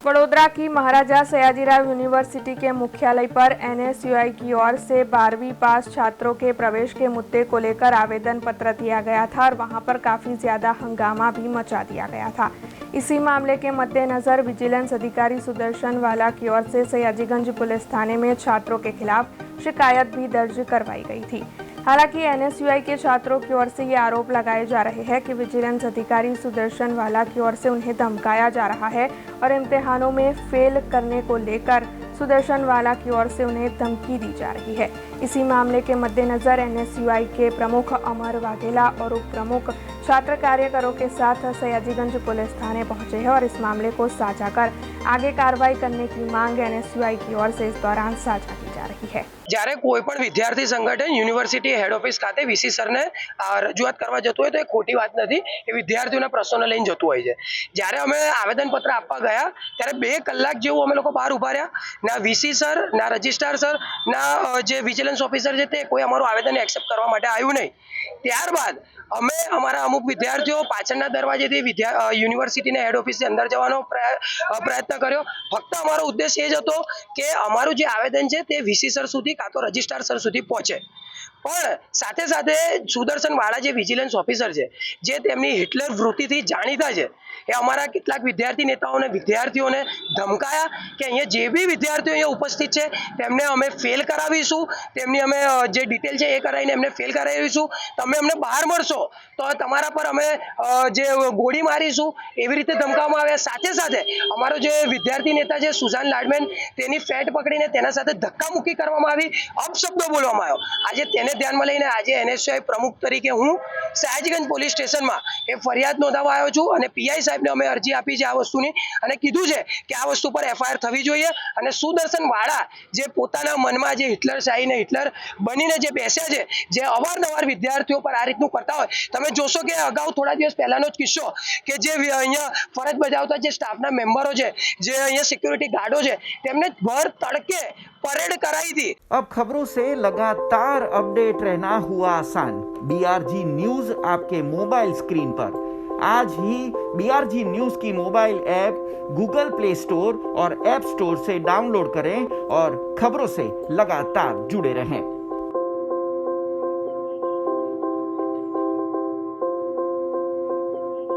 वडोदरा की महाराजा सयाजीराव यूनिवर्सिटी के मुख्यालय पर एनएसयूआई की ओर से 12वीं पास छात्रों के प्रवेश के मुद्दे को लेकर आवेदन पत्र दिया गया था और वहां पर काफी ज्यादा हंगामा भी मचा दिया गया था। इसी मामले के मद्देनजर विजिलेंस अधिकारी सुदर्शन वाला की ओर से सयाजीगंज पुलिस थाने में छात्रों के खिलाफ शिकायत भी दर्ज करवाई गई थी। हालांकि एनएसयूआई के छात्रों की ओर से ये आरोप लगाए जा रहे हैं कि विजिलेंस अधिकारी सुदर्शन वाला की ओर से उन्हें धमकाया जा रहा है और इम्तिहानों में फेल करने को लेकर सुदर्शन वाला की ओर से उन्हें धमकी दी जा रही है। इसी मामले के मद्देनजर एनएसयूआई के प्रमुख अमर वाघेला और उप प्रमुख छात्र कार्यकरों के साथ सयाजीगंज पुलिस थाने पहुंचे हैं और इस मामले को साझा कर आगे कार्रवाई करने की मांग एनएसयूआई की ओर से इस दौरान साझा की जा रही है। જ્યારે કોઈ પણ વિદ્યાર્થી સંગઠન યુનિવર્સિટી હેડ ઓફિસ ખાતે વીસી સરને રજૂઆત કરવા જતું હોય તો એ ખોટી વાત નથી, એ વિદ્યાર્થીઓના પ્રશ્નોને લઈને જતું હોય છે। જ્યારે અમે આવેદનપત્ર આપવા ગયા ત્યારે 2 કલાક જેવું અમે લોકો બહાર ઊભા રહ્યા, ના વીસી સર, ના રજિસ્ટ્રાર સર, ના જે વિજિલન્સ ઓફિસર છે તે કોઈ અમારું આવેદન એક્સેપ્ટ કરવા માટે આવ્યું નહીં। ત્યારબાદ અમે અમારા અમુક વિદ્યાર્થીઓ પાછળના દરવાજેથી યુનિવર્સિટીના હેડ ઓફિસની અંદર જવાનો પ્રયત્ન કર્યો। ફક્ત અમારો ઉદ્દેશ એ જ હતો કે અમારું જે આવેદન છે તે વીસી સર સુધી કાં તો રજિસ્ટ્રાર સર સુધી પહોંચે। પણ સાથે સાથે સુદર્શન વાળા જે વિજિલન્સ ઓફિસર છે, જે તેમની હિટલર વૃત્તિથી જાણીતા છે, એ અમારા કેટલાક વિદ્યાર્થી નેતાઓને વિદ્યાર્થીઓને ધમકાયા કે અહીંયા જે બી વિદ્યાર્થીઓ અહીંયા ઉપસ્થિત છે તેમને અમે ફેલ કરાવીશું, તેમની અમે જે ડિટેલ છે એ કરાવીને એમને ફેલ કરાવીશું, તમે અમને બહાર મળશો તો તમારા પર અમે જે ગોળી મારીશું, એવી રીતે ધમકાવવામાં આવ્યા। સાથે સાથે અમારો જે વિદ્યાર્થી નેતા છે સુઝાન લાડમેન, તેની ફેટ પકડીને તેના સાથે ધક્કામુક્કી કરવામાં આવી, અપશબ્દો બોલવામાં આવ્યો। આજે તેને ધ્યાનમાં લઈને આજે એનએસયુઆઈ પ્રમુખ તરીકે હું સયાજીગંજ પોલીસ સ્ટેશનમાં એ ફરિયાદ નોંધાવવા આવ્યો છું અને પીઆઈ સાહેબને અમે અરજી આપી છે આ વસ્તુની અને કીધું છે કે આ વસ્તુ પર એફઆઈઆર થવી જોઈએ અને સુદર્શન વાળા જે પોતાના મનમાં જે હિટલરશાહીને હિટલર બનીને જે બેસ્યા છે, જે અવારનવાર વિદ્યાર્થીઓ પર આ રીતનું કરતા હોય, તમે જોશો કે અગાઉ થોડા દિવસ પહેલાનો જ કિસ્સો કે જે અહીંયા ફરજ બજાવતા જે સ્ટાફના મેમ્બરો છે, જે અહીંયા સિક્યુરિટી ગાર્ડો છે, તેમને ભર તડકે परेड कराई थी। अब खबरों से लगातार अपडेट रहना हुआ आसान। बीआरजी न्यूज आपके मोबाइल स्क्रीन पर। आज ही बीआरजी न्यूज की mobile app Google play store और ऐप स्टोर से डाउनलोड करें और खबरों से लगातार जुड़े रहें।